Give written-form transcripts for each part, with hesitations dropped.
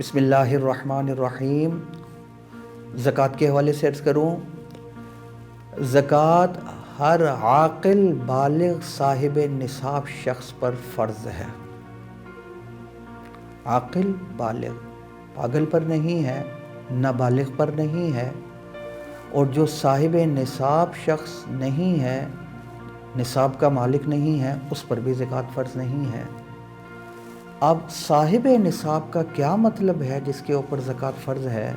بسم اللہ الرحمن الرحیم۔ زکوٰۃ کے حوالے سے عرض کروں، زکوٰۃ ہر عاقل بالغ صاحب نصاب شخص پر فرض ہے۔ عاقل بالغ، پاگل پر نہیں ہے، نابالغ پر نہیں ہے، اور جو صاحب نصاب شخص نہیں ہے، نصاب کا مالک نہیں ہے، اس پر بھی زکوٰۃ فرض نہیں ہے۔ اب صاحب نصاب کا کیا مطلب ہے جس کے اوپر زکوٰۃ فرض ہے؟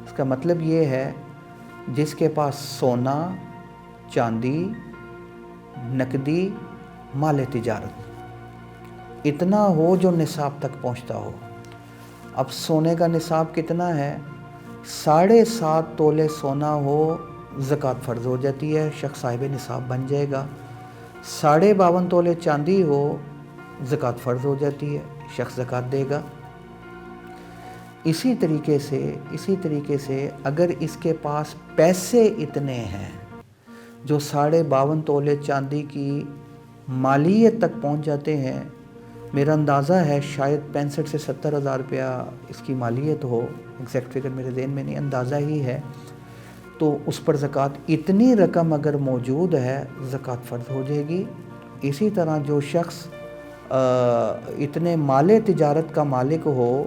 اس کا مطلب یہ ہے جس کے پاس سونا، چاندی، نقدی، مال تجارت اتنا ہو جو نصاب تک پہنچتا ہو۔ اب سونے کا نصاب کتنا ہے؟ 7.5 تولے سونا ہو، زکوٰۃ فرض ہو جاتی ہے، شخص صاحب نصاب بن جائے گا۔ 52.5 تولے چاندی ہو، زکوٰۃ فرض ہو جاتی ہے، شخص زکوٰۃ دے گا۔ اسی طریقے سے اگر اس کے پاس پیسے اتنے ہیں جو 52.5 تولے چاندی کی مالیت تک پہنچ جاتے ہیں، میرا اندازہ ہے شاید 65 سے 70 ہزار روپیہ اس کی مالیت ہو، ایگزیکٹ فگر میرے ذہن میں نہیں، اندازہ ہی ہے، تو اس پر زکوٰۃ اتنی رقم اگر موجود ہے، زکوٰۃ فرض ہو جائے گی۔ اسی طرح جو شخص اتنے مال تجارت کا مالک ہو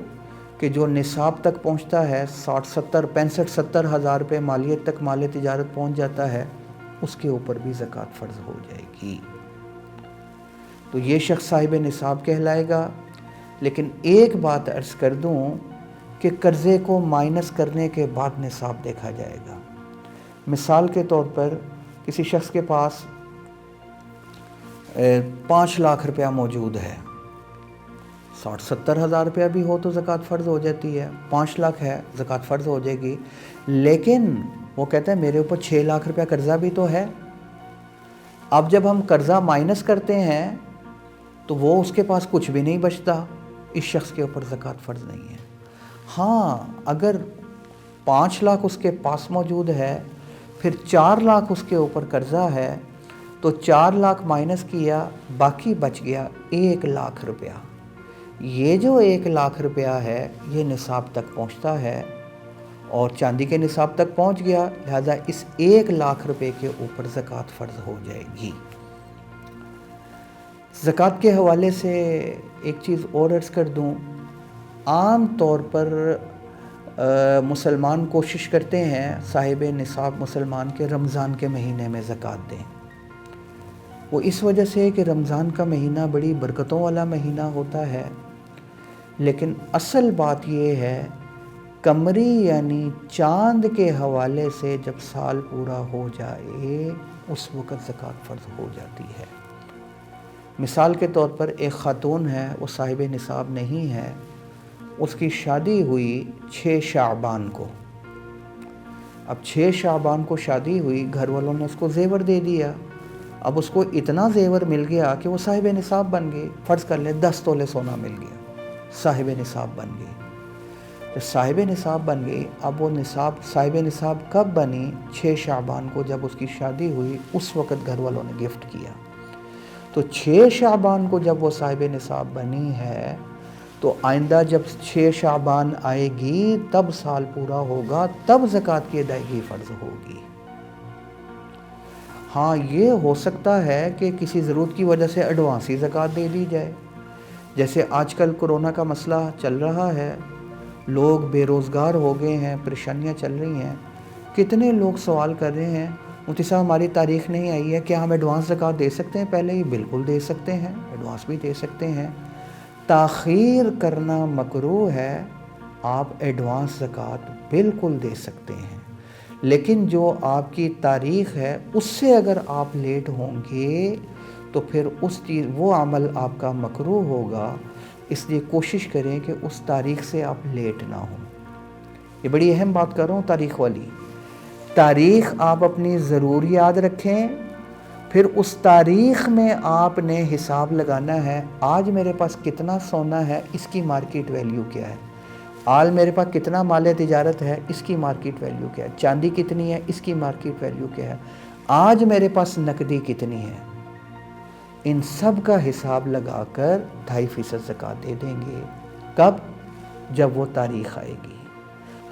کہ جو نصاب تک پہنچتا ہے، 65-70 ہزار روپے مالیت تک مال تجارت پہنچ جاتا ہے، اس کے اوپر بھی زکوٰۃ فرض ہو جائے گی۔ تو یہ شخص صاحب نصاب کہلائے گا۔ لیکن ایک بات عرض کر دوں کہ قرضے کو مائنس کرنے کے بعد نصاب دیکھا جائے گا۔ مثال کے طور پر کسی شخص کے پاس 5 لاکھ روپیہ موجود ہے، 60-70 ہزار روپیہ بھی ہو تو زکوٰۃ فرض ہو جاتی ہے، 5 لاکھ ہے، زکوٰۃ فرض ہو جائے گی۔ لیکن وہ کہتا ہے میرے اوپر 6 لاکھ روپیہ قرضہ بھی تو ہے۔ اب جب ہم قرضہ مائنس کرتے ہیں تو وہ اس کے پاس کچھ بھی نہیں بچتا، اس شخص کے اوپر زکوٰۃ فرض نہیں ہے۔ ہاں، اگر 5 لاکھ اس کے پاس موجود ہے، پھر 4 لاکھ اس کے اوپر قرضہ ہے، تو 4 لاکھ مائنس کیا، باقی بچ گیا 1 لاکھ روپیہ۔ یہ جو 1 لاکھ روپیہ ہے یہ نصاب تک پہنچتا ہے اور چاندی کے نصاب تک پہنچ گیا، لہذا اس 1 لاکھ روپے کے اوپر زکوٰۃ فرض ہو جائے گی۔ زکوٰۃ کے حوالے سے ایک چیز اور عرض کر دوں، عام طور پر مسلمان کوشش کرتے ہیں صاحب نصاب مسلمان کے رمضان کے مہینے میں زکوٰۃ دیں۔ وہ اس وجہ سے کہ رمضان کا مہینہ بڑی برکتوں والا مہینہ ہوتا ہے، لیکن اصل بات یہ ہے قمری یعنی چاند کے حوالے سے جب سال پورا ہو جائے اس وقت زکوٰۃ فرض ہو جاتی ہے۔ مثال کے طور پر ایک خاتون ہے، وہ صاحب نصاب نہیں ہے، اس کی شادی ہوئی 6 شعبان کو۔ اب 6 شعبان کو شادی ہوئی، گھر والوں نے اس کو زیور دے دیا۔ اب اس کو اتنا زیور مل گیا کہ وہ صاحب نصاب بن گئی۔ فرض کر لیں 10 تولے سونا مل گیا، صاحب نصاب بن گئی۔ جب صاحب نصاب بن گئی، اب وہ صاحب نصاب کب بنی؟ 6 شعبان کو جب اس کی شادی ہوئی، اس وقت گھر والوں نے گفٹ کیا۔ تو 6 شعبان کو جب وہ صاحب نصاب بنی ہے تو آئندہ جب 6 شعبان آئے گی تب سال پورا ہوگا، تب زکوٰۃ کی ادائیگی فرض ہوگی۔ ہاں، یہ ہو سکتا ہے کہ کسی ضرورت کی وجہ سے ایڈوانسی زکوٰۃ دے دی جائے، جیسے آج کل کورونا کا مسئلہ چل رہا ہے، لوگ بے روزگار ہو گئے ہیں، پریشانیاں چل رہی ہیں، کتنے لوگ سوال کر رہے ہیں مفتی صاحب ہماری تاریخ نہیں آئی ہے، کیا ہم ایڈوانس زکوٰۃ دے سکتے ہیں پہلے ہی؟ بالکل دے سکتے ہیں، ایڈوانس بھی دے سکتے ہیں۔ تاخیر کرنا مکروہ ہے، آپ ایڈوانس زکوٰۃ بالکل دے سکتے ہیں، لیکن جو آپ کی تاریخ ہے اس سے اگر آپ لیٹ ہوں گے تو پھر وہ عمل آپ کا مکروہ ہوگا، اس لیے کوشش کریں کہ اس تاریخ سے آپ لیٹ نہ ہوں۔ یہ بڑی اہم بات کر رہا ہوں، تاریخ والی۔ تاریخ آپ اپنی ضرور یاد رکھیں، پھر اس تاریخ میں آپ نے حساب لگانا ہے، آج میرے پاس کتنا سونا ہے، اس کی مارکیٹ ویلیو کیا ہے، آج میرے پاس کتنا مال تجارت ہے، اس کی مارکیٹ ویلیو کیا ہے، چاندی کتنی ہے، اس کی مارکیٹ ویلیو کیا ہے، آج میرے پاس نقدی کتنی ہے، ان سب کا حساب لگا کر 2.5% زکوٰۃ دے دیں گے۔ کب؟ جب وہ تاریخ آئے گی۔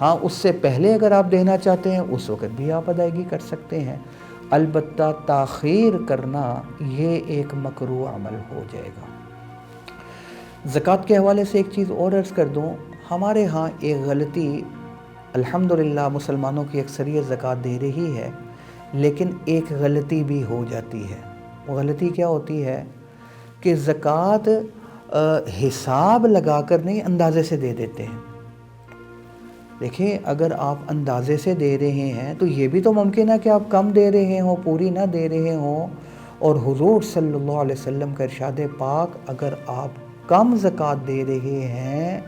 ہاں اس سے پہلے اگر آپ دینا چاہتے ہیں اس وقت بھی آپ ادائیگی کر سکتے ہیں، البتہ تاخیر کرنا یہ ایک مکروہ عمل ہو جائے گا۔ زکوٰۃ کے حوالے سے ایک چیز اور عرض کر دوں، ہمارے ہاں ایک غلطی، الحمدللہ مسلمانوں کی اکثریت زکوٰۃ دے رہی ہے، لیکن ایک غلطی بھی ہو جاتی ہے۔ وہ غلطی کیا ہوتی ہے کہ زکوٰۃ حساب لگا کر نہیں، اندازے سے دے دیتے ہیں۔ دیکھیں اگر آپ اندازے سے دے رہے ہیں تو یہ بھی تو ممکن ہے کہ آپ کم دے رہے ہوں، پوری نہ دے رہے ہوں، اور حضور صلی اللہ علیہ وسلم کا ارشاد پاک، اگر آپ کم زکوٰۃ دے رہے ہیں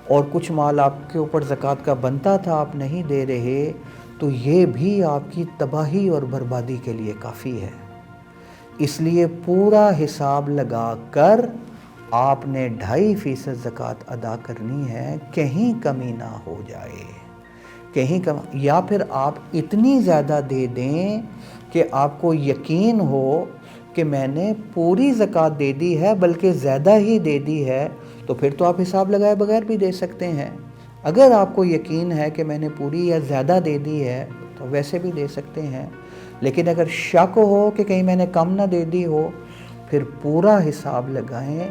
اور کچھ مال آپ کے اوپر زکوٰۃ کا بنتا تھا آپ نہیں دے رہے، تو یہ بھی آپ کی تباہی اور بربادی کے لیے کافی ہے۔ اس لیے پورا حساب لگا کر آپ نے 2.5% زکوٰۃ ادا کرنی ہے، کہیں کمی نہ ہو جائے، یا پھر آپ اتنی زیادہ دے دیں کہ آپ کو یقین ہو کہ میں نے پوری زکوٰۃ دے دی ہے بلکہ زیادہ ہی دے دی ہے، تو پھر تو آپ حساب لگائے بغیر بھی دے سکتے ہیں۔ اگر آپ کو یقین ہے کہ میں نے پوری یا زیادہ دے دی ہے تو ویسے بھی دے سکتے ہیں، لیکن اگر شک ہو کہ کہیں میں نے کم نہ دے دی ہو، پھر پورا حساب لگائیں،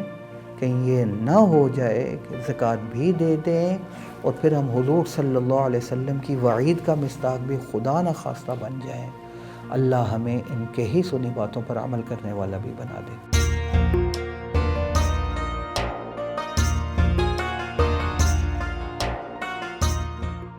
کہیں یہ نہ ہو جائے کہ زکوٰۃ بھی دے دیں اور پھر ہم حضور صلی اللہ علیہ وسلم کی وعید کا مصداق بھی خدا نخواستہ بن جائیں۔ اللہ ہمیں ان کے ہی سنی باتوں پر عمل کرنے والا بھی بنا دے۔